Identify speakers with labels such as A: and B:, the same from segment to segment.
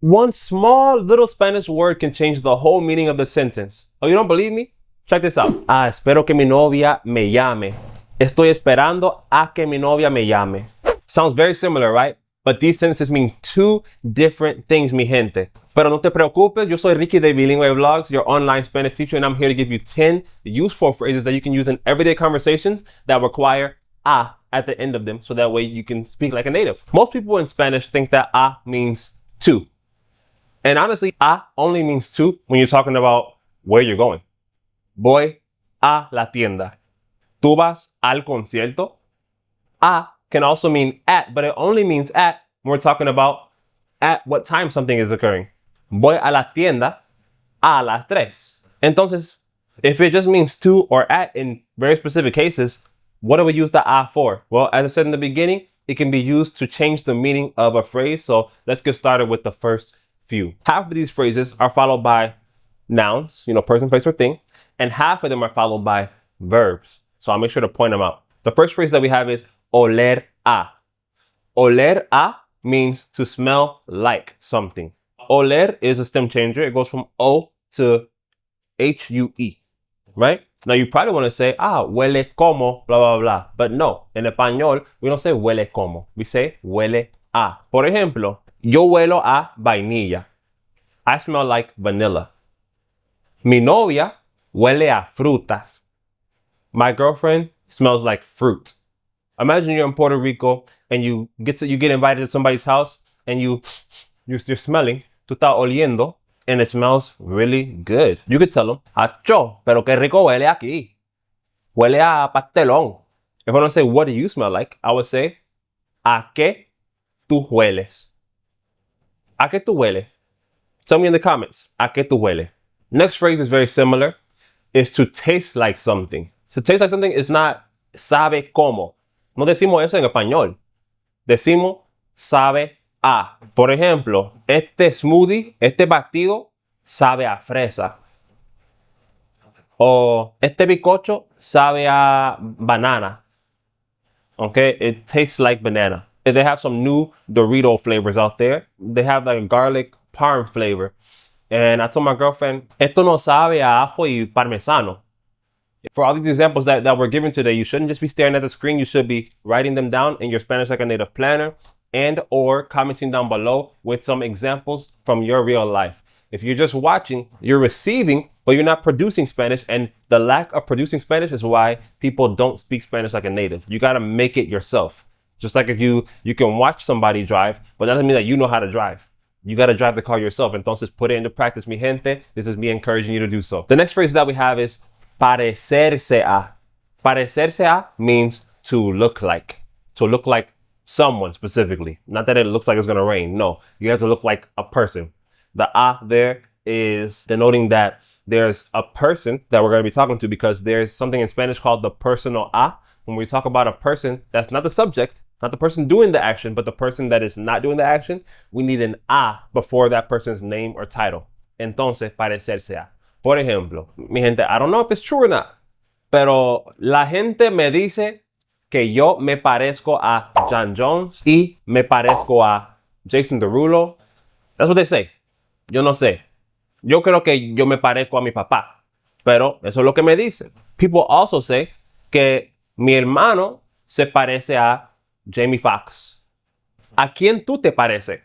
A: One small little Spanish word can change the whole meaning of the sentence. Oh, you don't believe me? Check this out. Espero que mi novia me llame. Estoy esperando a que mi novia me llame. Sounds very similar, right? But these sentences mean two different things, mi gente. Pero no te preocupes, yo soy Ricky de Bilingue Vlogs, your online Spanish teacher, and I'm here to give you 10 useful phrases that you can use in everyday conversations that require a at the end of them, so that way you can speak like a native. Most people in Spanish think that a means to. And honestly, a only means to when you're talking about where you're going. Voy a la tienda. Tú vas al concierto. A can also mean at, but it only means at when we're talking about at what time something is occurring. Voy a la tienda a las 3. Entonces, if it just means to or at in very specific cases, what do we use the a for? Well, as I said in the beginning, it can be used to change the meaning of a phrase. So let's get started with the first few. Half of these phrases are followed by nouns, person, place, or thing, and half of them are followed by verbs. So I'll make sure to point them out. The first phrase that we have is oler a. Oler a means to smell like something. Oler is a stem changer. It goes from O to H-U-E, right? Now you probably want to say, huele como, blah, blah, blah. But no, en español, we don't say huele como. We say huele a. Por ejemplo, yo huelo a vainilla. I smell like vanilla. Mi novia huele a frutas. My girlfriend smells like fruit. Imagine you're in Puerto Rico and you get invited to somebody's house and you're smelling, tú estás oliendo, and it smells really good. You could tell them, achó, pero qué rico huele aquí. Huele a pastelón. If I don't say, what do you smell like? I would say, ¿a qué tú hueles? ¿A qué tú hueles? Tell me in the comments, ¿a qué tú hueles? Next phrase is very similar. It's to taste like something. To taste like something is not sabe como. No decimos eso en español. Decimos sabe a. Por ejemplo, este smoothie, este batido, sabe a fresa. O este bizcocho sabe a banana. Okay, it tastes like banana. They have some new Dorito flavors out there. They have like a garlic parm flavor. And I told my girlfriend, esto no sabe a ajo y parmesano. For all these examples that we're given today, you shouldn't just be staring at the screen. You should be writing them down in your Spanish Like a Native planner and or commenting down below with some examples from your real life. If you're just watching, you're receiving, but you're not producing Spanish. And the lack of producing Spanish is why people don't speak Spanish like a native. You got to make it yourself. Just like if you can watch somebody drive, but that doesn't mean that you know how to drive. You got to drive the car yourself. Entonces, put it into practice, mi gente. This is me encouraging you to do so. The next phrase that we have is parecerse a. Parecerse a means to look like. To look like someone specifically. Not that it looks like it's going to rain. No, you have to look like a person. The a there is denoting that there's a person that we're going to be talking to, because there's something in Spanish called the personal a. When we talk about a person, that's not the subject, not the person doing the action, but the person that is not doing the action, we need an a before that person's name or title. Entonces, parecerse a. Por ejemplo, mi gente, I don't know if it's true or not, pero la gente me dice que yo me parezco a John Jones y me parezco a Jason Derulo. That's what they say. Yo no sé. Yo creo que yo me parezco a mi papá, pero eso es lo que me dicen. People also say que mi hermano se parece a Jamie Foxx. ¿A quién tú te pareces?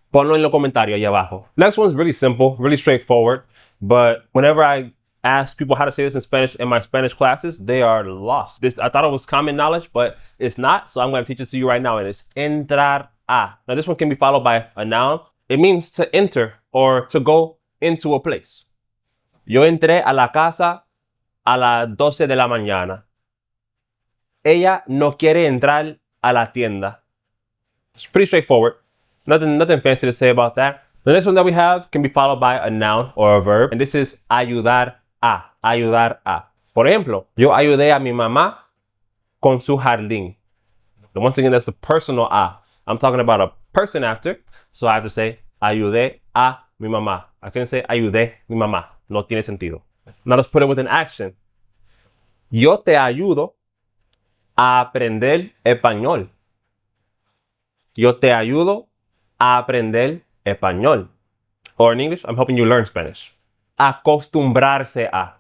A: Ponlo en los comentarios ahí abajo. Next one's really simple, really straightforward. But whenever I ask people how to say this in Spanish in my Spanish classes, they are lost. I thought it was common knowledge, but it's not. So I'm going to teach it to you right now. And it's entrar a. Now this one can be followed by a noun. It means to enter or to go into a place. Yo entré a la casa a las 12 de la mañana. Ella no quiere entrar a la tienda. It's pretty straightforward. Nothing fancy to say about that. The next one that we have can be followed by a noun or a verb. And this is ayudar a. Ayudar a. Por ejemplo, yo ayudé a mi mamá con su jardín. And once again, that's the personal a. I'm talking about a person after. So I have to say ayudé a mi mamá. I couldn't say ayudé mi mamá. No tiene sentido. Now let's put it with an action. Yo te ayudo a aprender español. Yo te ayudo a aprender español. Or in English, I'm helping you learn Spanish. Acostumbrarse a.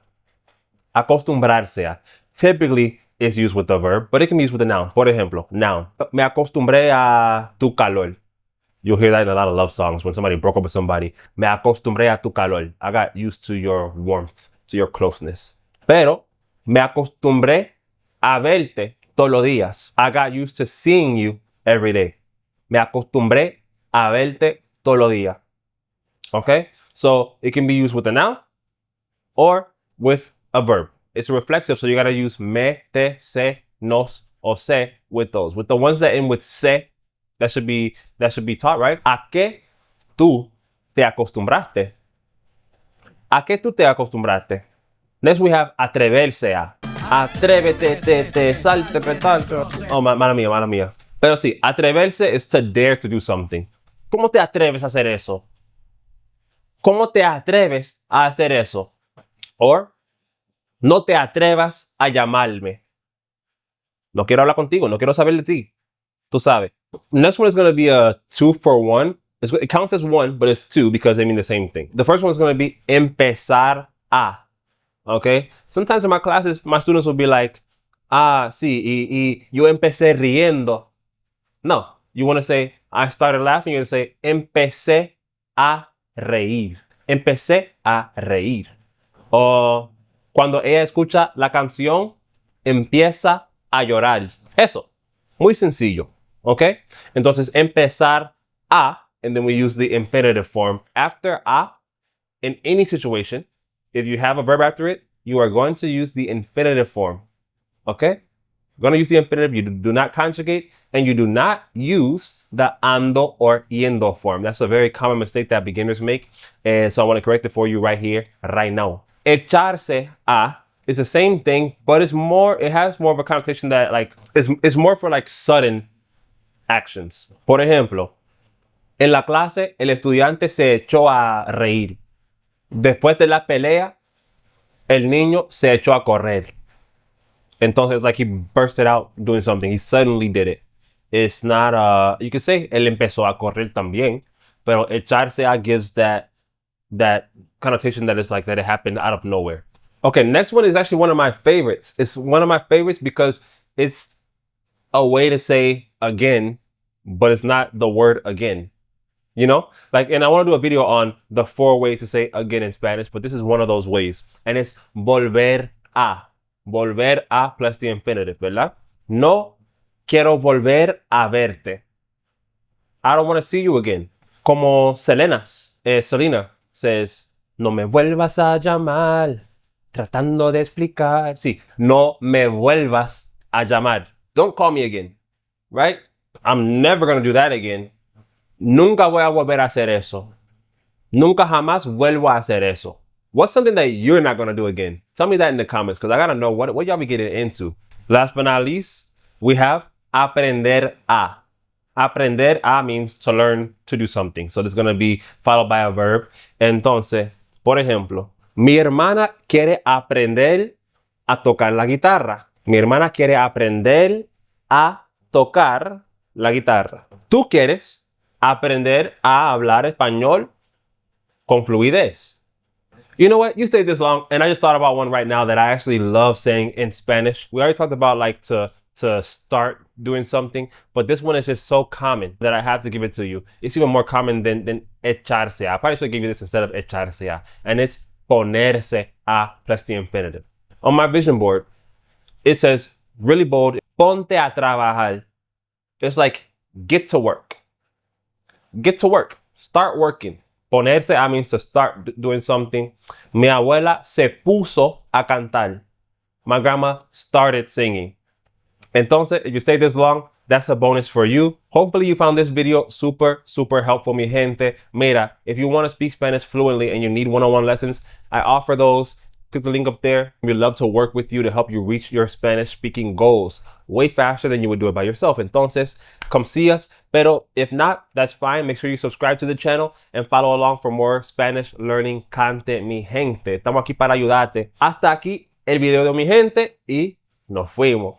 A: Acostumbrarse a. Typically, it's used with the verb, but it can be used with the noun. Por ejemplo, noun. Me acostumbré a tu calor. You'll hear that in a lot of love songs when somebody broke up with somebody. Me acostumbré a tu calor. I got used to your warmth, to your closeness. Pero me acostumbré a verte todos los días. I got used to seeing you every day. Me acostumbré a verte todos los días. Okay? So it can be used with a noun or with a verb. It's a reflexive, so you gotta use me, te, se, nos, o se with those. With the ones that end with se, that should be taught, right? ¿A qué tú te acostumbraste? ¿A qué tú te acostumbraste? Next we have atreverse a. Atrévete, te, salte, petalte. Oh, mala mía. Pero sí, atreverse is to dare to do something. ¿Cómo te atreves a hacer eso? ¿Cómo te atreves a hacer eso? Or, no te atrevas a llamarme. No quiero hablar contigo, no quiero saber de ti. Tú sabes. Next one is going to be a 2 for 1. It counts as 1, but it's 2 because they mean the same thing. The first one is going to be empezar a. Okay? Sometimes in my classes, my students will be like, sí, y yo empecé riendo. No, you want to say, I started laughing. You're going to say, empecé a reír. Empecé a reír. O cuando ella escucha la canción, empieza a llorar. Eso. Muy sencillo. Okay? Entonces, empezar a, and then we use the infinitive form. After a, in any situation, if you have a verb after it, you are going to use the infinitive form. Okay? You're going to use the infinitive. You do not conjugate, and you do not use the ando or yendo form. That's a very common mistake that beginners make, and so I want to correct it for you right here, right now. Echarse a is the same thing, but it has more of a connotation that it's more for like sudden actions. Por ejemplo, en la clase el estudiante se echó a reír. Después de la pelea, el niño se echó a correr. Entonces, like he bursted out doing something. He suddenly did it. It's not, you could say, él empezó a correr también, pero echarse a gives that connotation that is like that it happened out of nowhere. Okay, next one is actually one of my favorites. It's one of my favorites because it's a way to say again, but it's not the word again. You know? Like, and I want to do a video on the 4 ways to say again in Spanish, but this is one of those ways. And it's volver a. Volver a plus the infinitive, ¿verdad? No quiero volver a verte. I don't want to see you again. Como Selena says, no me vuelvas a llamar, tratando de explicar. Sí, no me vuelvas a llamar. Don't call me again, right? I'm never going to do that again. Nunca voy a volver a hacer eso. Nunca jamás vuelvo a hacer eso. What's something that you're not going to do again? Tell me that in the comments because I got to know what y'all be getting into. Last but not least, we have aprender a. Aprender a means to learn to do something. So this is going to be followed by a verb. Entonces, por ejemplo, mi hermana quiere aprender a tocar la guitarra. Mi hermana quiere aprender a tocar la guitarra. Tú quieres aprender a hablar español con fluidez. You know what? You stayed this long, and I just thought about one right now that I actually love saying in Spanish. We already talked about like to start doing something, but this one is just so common that I have to give it to you. It's even more common than echarse a. I probably should give you this instead of echarse a. And it's ponerse a plus the infinitive. On my vision board, it says really bold, ponte a trabajar. It's like, get to work. Get to work. Start working. Ponerse a means to start doing something. Mi abuela se puso a cantar. My grandma started singing. Entonces, if you stayed this long, that's a bonus for you. Hopefully you found this video super, super helpful, mi gente. Mira, if you want to speak Spanish fluently and you need one-on-one lessons, I offer those. Click the link up there. We'd love to work with you to help you reach your Spanish speaking goals way faster than you would do it by yourself. Entonces, come see us. Pero if not, that's fine. Make sure you subscribe to the channel and follow along for more Spanish learning content, mi gente. Estamos aquí para ayudarte. Hasta aquí el video de mi gente y nos fuimos.